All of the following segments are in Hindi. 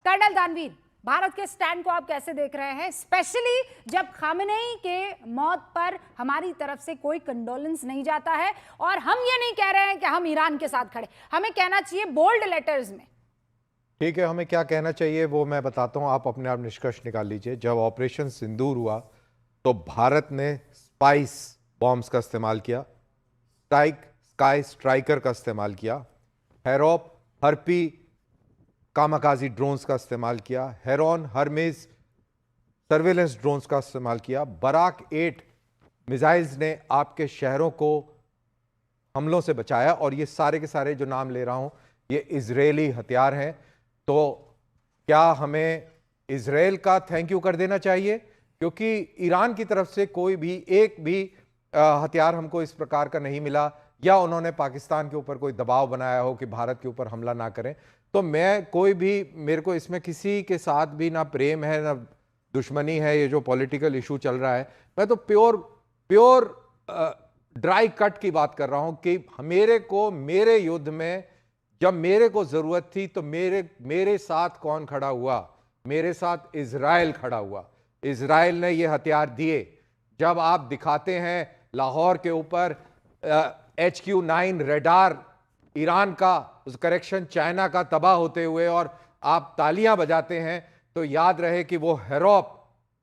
कर्नल दानवीर, भारत के स्टैंड को आप कैसे देख रहे हैं, स्पेशली जब खामेनेई के मौत पर हमारी तरफ से कोई कंडोलेंस नहीं जाता है और हम ये नहीं कह रहे हैं कि हम ईरान के साथ खड़े, हमें कहना चाहिए बोल्ड लेटर्स में। ठीक है, हमें क्या कहना चाहिए वो मैं बताता हूं, आप अपने आप निष्कर्ष निकाल लीजिए। जब ऑपरेशन सिंदूर हुआ तो भारत ने स्पाइस बॉम्ब्स का इस्तेमाल किया, स्काई स्ट्राइकर का इस्तेमाल किया, हेरोप हर्पी कामाकाजी ड्रोन्स का इस्तेमाल किया, हेरॉन हर्मेज सर्वेलेंस ड्रोन्स का इस्तेमाल किया, बराक 8 मिसाइल्स ने आपके शहरों को हमलों से बचाया। और ये सारे के सारे जो नाम ले रहा हूं ये इजरायली हथियार हैं। तो क्या हमें इजराइल का थैंक यू कर देना चाहिए? क्योंकि ईरान की तरफ से कोई भी एक भी हथियार हमको इस प्रकार का नहीं मिला, या उन्होंने पाकिस्तान के ऊपर कोई दबाव बनाया हो कि भारत के ऊपर हमला ना करें। तो मैं कोई भी, मेरे को इसमें किसी के साथ भी ना प्रेम है ना दुश्मनी है। ये जो पॉलिटिकल इशू चल रहा है, मैं तो प्योर ड्राई कट की बात कर रहा हूं कि मेरे युद्ध में जब मेरे को जरूरत थी तो मेरे साथ कौन खड़ा हुआ? मेरे साथ इजराइल खड़ा हुआ। इजराइल ने ये हथियार दिए। जब आप दिखाते हैं लाहौर के ऊपर HQ-9 रेडार ईरान का, करेक्शन चाइना का तबाह होते हुए, और आप तालियां बजाते हैं, तो याद रहे कि वो हेरोप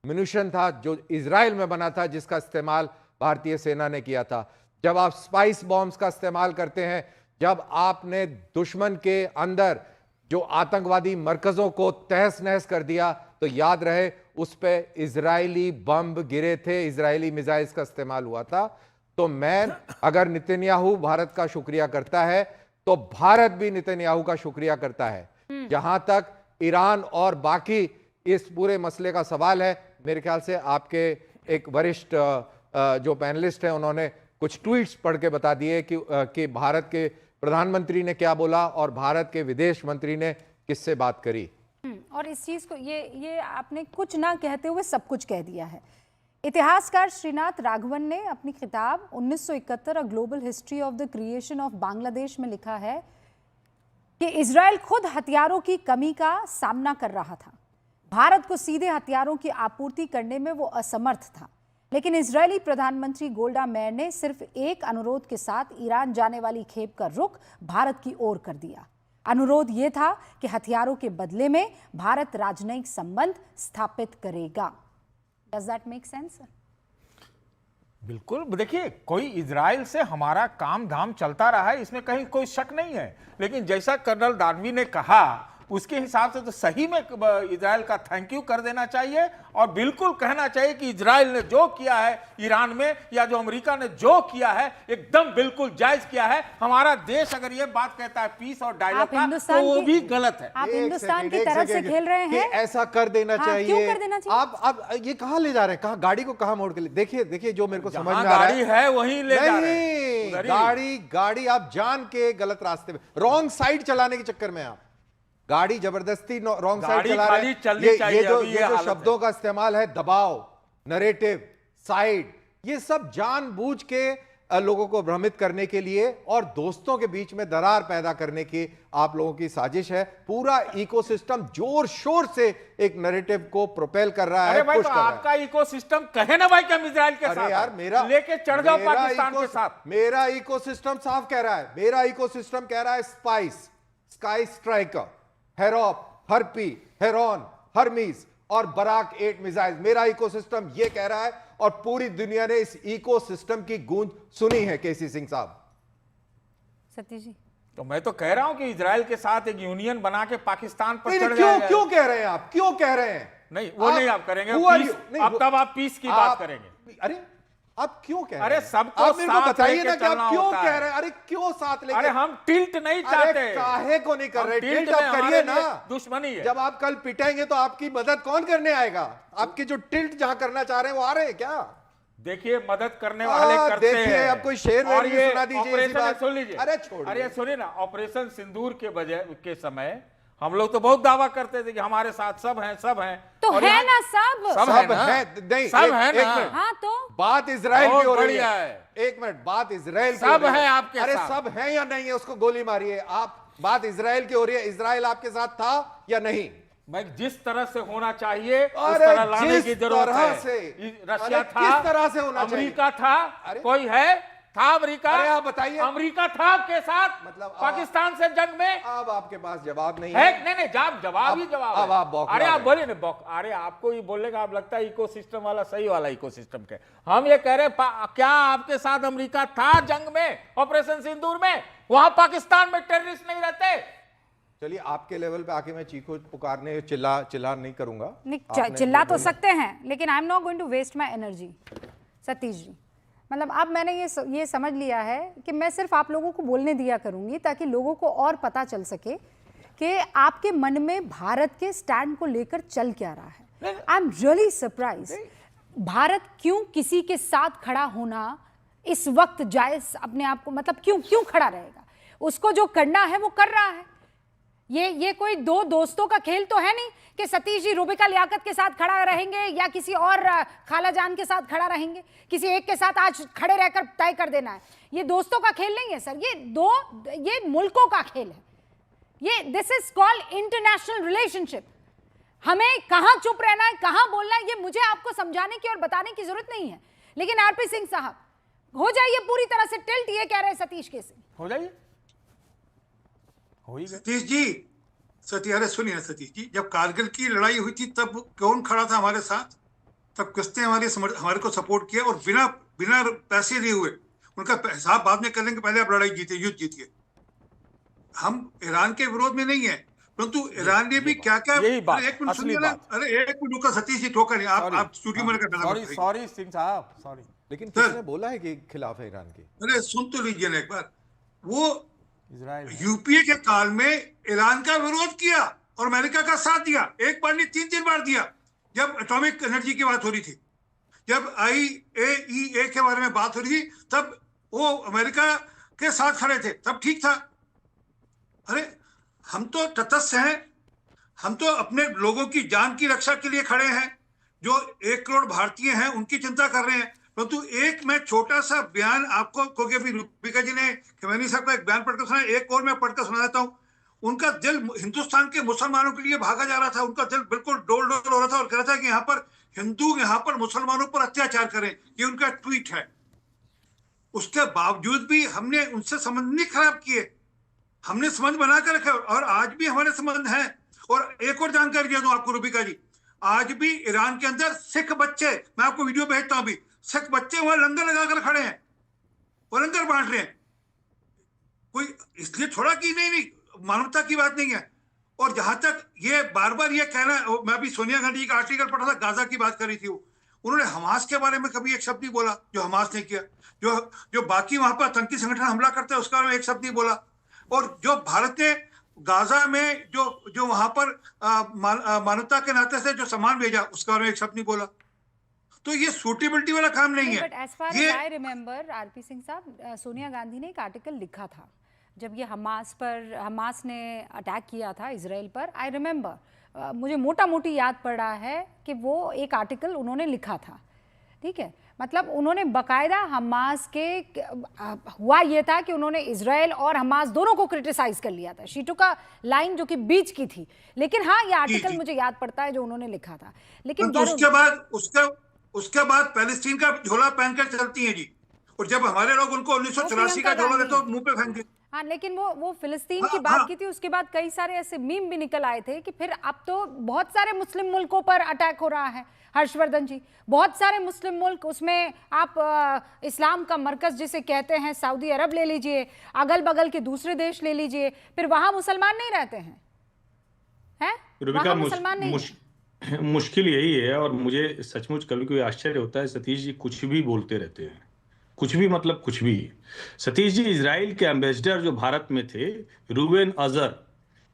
म्यूनिशन था जो इजराइल में बना था, जिसका इस्तेमाल भारतीय सेना ने किया था। जब आप स्पाइस बॉम्ब्स का इस्तेमाल करते हैं, जब आपने दुश्मन के अंदर जो आतंकवादी मरकजों को तहस नहस कर दिया, तो याद रहे उस पर इजरायली बम गिरे थे, इजरायली मिसाइल्स का इस्तेमाल हुआ था। तो मैं, अगर नेतन्याहू भारत का शुक्रिया करता है तो भारत भी नेतन्याहू का शुक्रिया करता है। जहां तक ईरान और बाकी इस पूरे मसले का सवाल है, मेरे ख्याल से आपके एक वरिष्ठ जो पैनलिस्ट हैं उन्होंने कुछ ट्वीट्स पढ़ के बता दिए कि भारत के प्रधानमंत्री ने क्या बोला और भारत के विदेश मंत्री ने किससे बात करी। और इस चीज को ये आपने कुछ ना कहते हुए सब कुछ कह दिया है। इतिहासकार श्रीनाथ राघवन ने अपनी किताब 1971 a global history of the creation of Bangladesh में लिखा है कि इजराइल खुद हथियारों की कमी का सामना कर रहा था। भारत को सीधे हथियारों की आपूर्ति करने में वो असमर्थ था, लेकिन इजरायली प्रधानमंत्री गोल्डा मेयर ने सिर्फ एक अनुरोध के साथ ईरान जाने वाली खेप का रुख भारत की ओर कर दिया। अनुरोध यह था कि हथियारों के बदले में भारत राजनयिक संबंध स्थापित करेगा। Does that make sense? बिल्कुल। देखिए, कोई इजराइल से हमारा काम धाम चलता रहा है, इसमें कहीं कोई शक नहीं है, लेकिन जैसा कर्नल दानवी ने कहा उसके हिसाब से तो सही में इजराइल का थैंक यू कर देना चाहिए और बिल्कुल कहना चाहिए कि इजराइल ने जो किया है ईरान में, या जो अमेरिका ने जो किया है, एकदम बिल्कुल जायज किया है। हमारा देश अगर ये बात कहता है पीस और डायलॉग का, तो वो भी गलत है। आप हिंदुस्तान की तरफ से खेल रहे हैं। ऐसा कर देना चाहिए। क्यों कर देना चाहिए? आप ये कहां ले जा रहे हैं? कहां गाड़ी को कहां मोड़ के ले? देखिए जो मेरे को समझ में आ रहा गाड़ी है वहीं ले जा रहे हैं। गाड़ी आप जान के गलत रास्ते में, रॉन्ग साइड चलाने के चक्कर में आप गाड़ी जबरदस्ती रॉन्ग साइड चला रहे हैं। ये जो शब्दों का इस्तेमाल है, दबाव, नरेटिव, साइड, ये सब जानबूझ के लोगों को भ्रमित करने के लिए और दोस्तों के बीच में दरार पैदा करने की आप लोगों की साजिश है। पूरा इकोसिस्टम जोर शोर से एक नरेटिव को प्रोपेल कर रहा है। अरे भाई, तो आपका इकोसिस्टम कहे ना भाई कि हम इजराइल के साथ, यार मेरा लेके चढ़ जाओ पाकिस्तान के साथ। मेरा इकोसिस्टम साफ कह रहा है, मेरा इकोसिस्टम कह रहा है Spice, Sky Striker, Harop, Harpy, Heron, Hermes और बराक 8 मिसाइल, मेरा इकोसिस्टम यह कह रहा है। और पूरी दुनिया ने इस इकोसिस्टम की गूंज सुनी है। केसी सिंह साहब, सतीश जी, तो मैं तो कह रहा हूं कि इजराइल के साथ एक यूनियन बना के पाकिस्तान पर चढ़ जाएगा। क्यों कह रहे हैं आप? क्यों कह रहे हैं? नहीं, वो नहीं आप करेंगे, अब तब आप पीस की बात करेंगे। अरे आप क्यों कह रहे हैं? अरे सबको आप मेरे को बताइए ना कि आप क्यों होता कह रहे हैं? अरे क्यों साथ लेके? अरे हम टिल्ट नहीं चाहते। काहे को नहीं कर रहे? टिल्ट आप करिए ना। दुश्मनी है। जब आप कल पिटेंगे तो आपकी मदद कौन करने आएगा? आपके जो टिल्ट जहां करना चाह रहे हैं वो आ रहे हैं क्या? देखिए, मदद करने वाले करते हैं। देखिए, आप कोई शेर और ये सुना दीजिए। सुन लीजिए। अरे छोड़, अरे सुनिए ना, ऑपरेशन सिंदूर के समय हम लोग तो बहुत दावा करते थे कि हमारे साथ सब हैं, सब हैं। तो है ना, सब है नहीं, सब है ना। हाँ, तो बात इजराइल की हो रही है। एक मिनट, बात इजराइल की सब है आपके साथ। अरे साथ। सब है या नहीं है उसको गोली मारिए। आप, बात इजराइल की हो रही है। इजराइल आपके साथ था या नहीं? भाई जिस तरह से होना चाहिए उस अरे तरह लाने जिस की जरूरत तरह है। से। रशिया अरे था, किस तरह से होना चाहिए? अमेरिका था, अरे कोई है था अमेरिका? अरे आप बताइए। अमेरिका था आपके साथ मतलब पाकिस्तान से जंग में? अब आपके पास जवाब नहीं है है। नहीं नहीं जवाब ही जवाब अब है। आप बौखला अरे आप गए। बोलिए ना अरे आपको ये बोलने का आप लगता है इकोसिस्टम वाला सही वाला इकोसिस्टम के। हम ये कह रहे क्या आपके साथ अमेरिका था जंग में, ऑपरेशन सिंदूर में? वहां पाकिस्तान में टेररिस्ट नहीं रहते? चलिए आपके लेवल पे आके मैं चीखो पुकारने चिल्ला नहीं करूंगा। नहीं, आपने चिल्ला जो तो बोला- सकते हैं, लेकिन I am not going to waste my energy. Satish ji, मतलब अब मैंने ये समझ लिया है कि मैं सिर्फ आप लोगों को बोलने दिया करूंगी ताकि लोगों को और पता चल सके कि आपके मन में भारत के स्टैंड को लेकर चल क्या रहा है। I am really surprise, Bharat क्यों किसी के साथ खड़ा होना इस वक्त जायज अपने आप को, मतलब क्यों खड़ा रहेगा? उसको जो करना है वो कर रहा है। ये कोई दो दोस्तों का खेल तो है नहीं कि सतीश जी रूबिका लियाकत के साथ खड़ा रहेंगे या किसी और खाला जान के साथ खड़ा रहेंगे, किसी एक के साथ आज खड़े रहकर तय कर देना है। ये दोस्तों का खेल नहीं है सर, ये मुल्कों का खेल है। ये this is called international relationship. हमें कहां चुप रहना है, कहां बोलना है, ये मुझे आपको समझाने की और बताने की जरूरत नहीं है। लेकिन आरपी सिंह साहब, हो जाइए पूरी तरह से टिल्ट, ये कह रहे हैं सतीश के सिंह। हो जाइए, हो ही गए। सतीश जी, अरे सुनिए सतीश जी, जब कारगिल की लड़ाई हुई थी तब कौन खड़ा था हमारे साथ? तब किसने हमारे को सपोर्ट किया? और बिना बिना पैसे लिए हुए। उनका हिसाब बाद में कर लेंगे, पहले आप लड़ाई जीते, युद्ध जीतिए। हम ईरान के विरोध में नहीं है, परंतु ईरान ने भी क्या क्या। यही बात, एक मिनट असली सुनिए ना, बात। अरे एक मिनट रुका सतीश जी, ठोकर नहीं, आप स्टूडियो में रहकर सॉरी सिंह साहब, सॉरी। लेकिन किसने बोला है कि खिलाफ है ईरान की? अरे सुन तो लीजिए ना एक बार। वो इजराइल यूपीए के काल में ईरान का विरोध किया और अमेरिका का साथ दिया, एक बार नहीं 3 बार दिया। जब एटॉमिक एनर्जी की बात हो रही थी, जब IAEA के बारे में बात हो रही थी, तब वो अमेरिका के साथ खड़े थे, तब ठीक था। अरे हम तो तटस्थ हैं, हम तो अपने लोगों की जान की रक्षा के लिए खड़े हैं। जो 1 करोड़ भारतीय हैं उनकी चिंता कर रहे हैं। परंतु एक मैं छोटा सा बयान आपको, क्योंकि अभी रूबिका जी ने खमेनी साहब का एक बयान पढ़कर सुनाया, एक और मैं पढ़कर सुना देता हूँ। उनका दिल हिंदुस्तान के मुसलमानों के लिए भागा जा रहा था, उनका दिल बिल्कुल डोल डोल हो रहा था और कह रहा था कि यहाँ पर हिंदू यहाँ पर मुसलमानों पर अत्याचार करें। ये उनका ट्वीट है। उसके बावजूद भी हमने उनसे संबंध नहीं खराब किए, हमने संबंध बनाकर रखे और आज भी हमारे संबंध हैं। और एक और जानकारी दे दूं आपको रूबिका जी, आज भी ईरान के अंदर सिख बच्चे, मैं आपको वीडियो भेजता हूं, अभी सिख बच्चे वहां लंगर लगाकर खड़े हैं और लंगर बांट रहे हैं। कोई इसलिए छोड़ा कि नहीं मानवता की बात नहीं है। और जहां तक ये बार बार ये कहना, मैं अभी सोनिया गांधी का आर्टिकल पढ़ा था, गाजा की बात कर रही थी, उन्होंने हमास के बारे में कभी एक शब्द नहीं बोला, जो हमास ने किया। जो बाकी वहां पर आतंकी संगठन हमला करते हैं उसके बारे में एक शब्द नहीं बोला। और जो भारत ने गाजा में जो वहां पर मानवता के नाते से जो सामान भेजा उसके बारे में एक शब्द नहीं बोला। तो ये सूटेबिलिटी वाला काम नहीं है। But as far as I remember RP Singh साहब, सोनिया गांधी ने एक आर्टिकल लिखा था जब ये हमास ने अटैक किया था इजराइल पर। आई रिमेंबर, मुझे मोटा मोटी याद पड़ रहा है कि वो एक आर्टिकल उन्होंने लिखा था, ठीक है। मतलब उन्होंने बकायदा हमास के, हुआ ये था कि उन्होंने इजराइल और हमास दोनों को क्रिटिसाइज कर लिया था, शीटू का लाइन जो कि बीच की थी। लेकिन हाँ, ये आर्टिकल मुझे याद पड़ता है जो उन्होंने लिखा था। लेकिन तो उसके बाद पैलेस्टीन का झोला पहनकर चलती हैं जी। और जब हमारे लोग उनको 1984 का झोला देते तो मुंह पे फेंक देते। हाँ, लेकिन वो फिलिस्तीन की बात की थी। उसके बाद कई सारे ऐसे मीम भी निकल आए थे कि फिर अब तो बहुत सारे मुस्लिम मुल्कों पर अटैक हो रहा है। हर्षवर्धन जी, बहुत सारे मुस्लिम मुल्क, उसमें आप इस्लाम का मरकज जिसे कहते हैं सऊदी अरब ले लीजिए, अगल बगल के दूसरे देश ले लीजिए, फिर वहां मुसलमान नहीं रहते हैं, वहां मुसलमान नहीं। मुश्किल यही है। और मुझे सचमुच कभी कोई आश्चर्य होता है, सतीश जी कुछ भी बोलते रहते हैं, कुछ भी मतलब कुछ भी। सतीश जी, इजराइल के एम्बेसडर जो भारत में थे, रूबेन अजहर,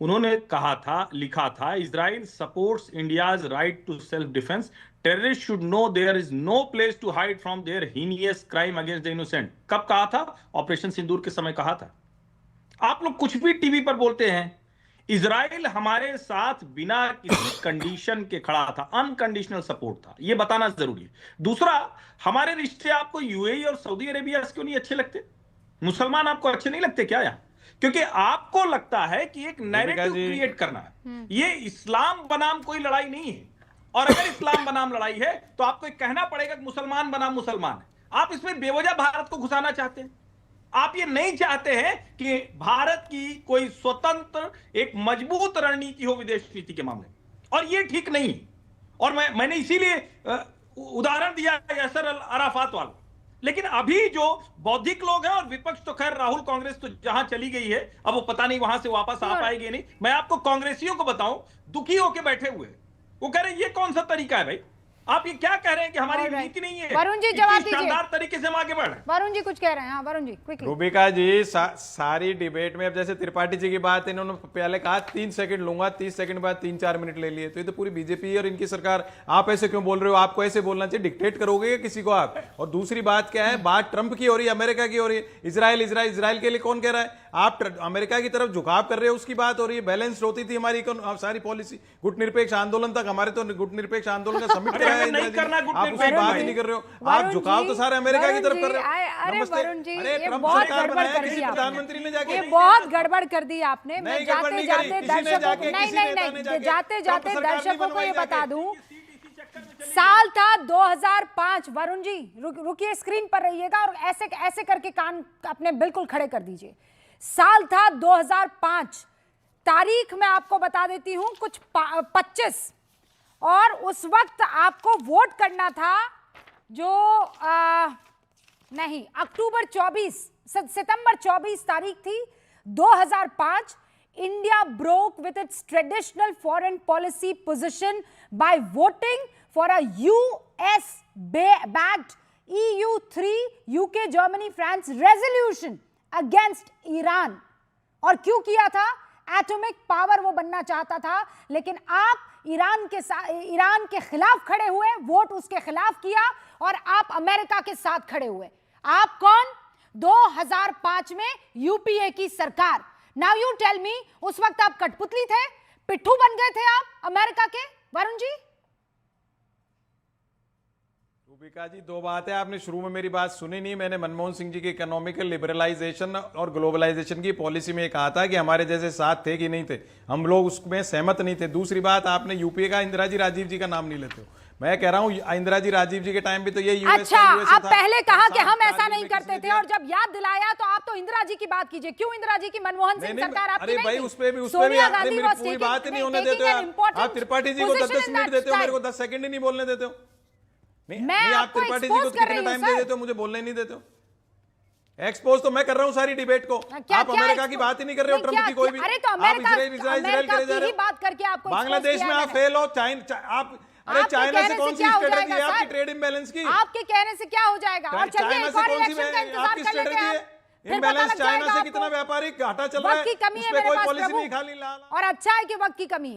उन्होंने कहा था, लिखा था, Israel supports India's right to self defence, terrorist should no there is no place to hide from their heinous crime against the innocent. कब कहा था? ऑपरेशन सिंदूर के समय कहा था। आप लोग कुछ भी टीवी पर बोलते हैं। इजराइल हमारे साथ बिना किसी कंडीशन के खड़ा था, अनकंडीशनल सपोर्ट था, यह बताना जरूरी है। दूसरा, हमारे रिश्ते आपको यूएई और सऊदी अरेबिया से क्यों नहीं अच्छे लगते? मुसलमान आपको अच्छे नहीं लगते क्या? यार क्योंकि आपको लगता है कि एक नैरेटिव जी। क्रिएट करना है। ये इस्लाम बनाम कोई लड़ाई नहीं है, और अगर इस्लाम बनाम लड़ाई है तो आपको एक कहना पड़ेगा कि मुसलमान बनाम मुसलमान है। आप इसमें बेवजह भारत को घुसाना चाहते हैं। आप ये नहीं चाहते हैं कि भारत की कोई स्वतंत्र एक मजबूत रणनीति हो विदेश नीति के मामले में, और ये ठीक नहीं है। और मैंने इसीलिए उदाहरण दिया यासर अराफात वाला। लेकिन अभी जो बौद्धिक लोग हैं, और विपक्ष तो खैर राहुल कांग्रेस तो जहां चली गई है, अब वो पता नहीं वहां से वापस आ पाएगी नहीं। मैं आपको कांग्रेसियों को बताऊं, दुखी होकर बैठे हुए, वो कह रहे हैं ये कौन सा तरीका है भाई, आप ये क्या कह रहे हैं कि हमारी Alright. नीति नहीं है। वरुण जी, इतनी जवाब दीजिए। शानदार तरीके से हम आगे बढ़ रहे हैं। वरुण जी कुछ कह रहे हैं। हाँ वरुण जी क्विकली। रूबिका जी, सारी डिबेट में अब जैसे त्रिपाठी जी की बात इन्होंने पहले कहा 3 सेकंड लूंगा, 30 सेकंड बाद 3-4 मिनट ले लिए, तो ये तो पूरी बीजेपी और इनकी सरकार। आप ऐसे क्यों बोल रहे हो? आपको ऐसे बोलना चाहिए, डिक्टेट करोगे या किसी को आप? और दूसरी बात क्या है, बात ट्रंप की हो रही है, अमेरिका की हो रही है। इजराइल के लिए कौन कह रहा है? आप अमेरिका की तरफ झुकाव कर रहे हो, उसकी बात हो रही है। बैलेंस्ड होती थी हमारी सारी पॉलिसी, गुटनिरपेक्ष आंदोलन तक। हमारे तो गुटनिरपेक्ष आंदोलन का समिट कराया नहीं करना आप उसकी बात ही नहीं कर रहे हो। आप झुकाव तो सारे अमेरिका की तरफ कर रहे हो। अरे नमस्ते। वरुण जी, अरे ये ट्रंप बहुत सरकार गड़बड़ बनाया कर किसी दी आपने। प्रधानमंत्री ने जाके। ये बहुत गड़बड़ कर दी आपने। मैं नहीं, गड़बड़ जाते नहीं जाते करी। किसी ने दर्शकों जाके, नहीं किसी नहीं नेता ने नहीं जाके जाते ट्रंप जाते सरकार नहीं दर्शकों को बनवाई ये बता जाके। दूं, साल था 2005। वरुण जी रुकिए, स्क्रीन पर रहिएगा और ऐसे ऐसे करके कान अपने बिल्कुल खड़े कर दीजिए। साल था 2005, तारीख मैं आपको बता देती हूं, कुछ 25, और उस वक्त आपको वोट करना था जो नहीं, अक्टूबर 24, सितंबर 24 तारीख थी 2005। India broke with its traditional foreign policy position by voting for a US-backed EU3, UK, Germany, France resolution against Iran। और क्यों किया था? एटॉमिक पावर वो बनना चाहता था, लेकिन आप ईरान के खिलाफ खड़े हुए, वोट उसके खिलाफ किया, और आप अमेरिका के साथ खड़े हुए। आप कौन? 2005 में यूपीए की सरकार। नाउ यू टेल मी, उस वक्त आप कठपुतली थे, पिट्ठू बन गए थे आप अमेरिका के? वरुण जी रूबिका जी, दो बात है, आपने शुरू में मेरी बात सुनी नहीं। मैंने मनमोहन सिंह जी की इकोनॉमिकल लिबरलाइजेशन और ग्लोबलाइजेशन की पॉलिसी में कहा था कि हमारे जैसे साथ थे कि नहीं थे, हम लोग उसमें सहमत नहीं थे। दूसरी बात, आपने यूपीए का इंदिरा जी राजीव जी का नाम नहीं लेते हो। मैं कह रहा हूं इंदिरा जी राजीव जी के टाइम भी तो ये यूएस अच्छा, आप पहले कहा कि हम ऐसा नहीं करते थे, दिया। और जब याद दिलाया तो आप तो इंदिरा जी की बात कीजिए। क्यों इंदिरा जी की? मनमोहन सिंह सरकार आपकी अरे नहीं भाई, थी। उस पे भी सोनिया अरे गांधी मेरी was पूरी taking- बात ही नहीं होने taking देते हो an यार। important आप त्रिपाठी जी को position 10-10 in मिनट that देते हो, मेरे को time। 10 सेकंड ही नहीं बोलने देते हो। नहीं, मैं आप आपको त्रिपाठी जी को expose कर रही कितना हूं, टाइम दे सर। देते हो, मुझे बोलने नहीं देते हो। एक्सपोज तो मैं कर रहा हूं सारी डिबेट को। आप अमेरिका की बात ही नहीं कर रहे हो, ट्रंप की कोई भी। अरे तो आप अमेरिका इजराइल करे जा रहे हो। बात करके आपको बांग्लादेश में आप फेल हो। आप अरे आपके चाइना कहने से से कौन सी क्या हो स्ट्रेटेजी है जाएगा, आपकी सर? ट्रेड इम्बैलेंस की? आपके कहने से क्या हो जाएगा? और चलिए चाइना एक से और कौन सी इलेक्शन का इंतजार आपकी कर लेते स्ट्रेटेजी हैं। है? फिर पता इम्बैलेंस लग चाइना जाएगा से कितना आपको। व्यापारिक घाटा चल रहा वक्त है, की कमी उस है पे मेरे कोई पास पॉलिसी प्रभु। नहीं खाली ला। और अच्छा है कि वक्त की कमी है।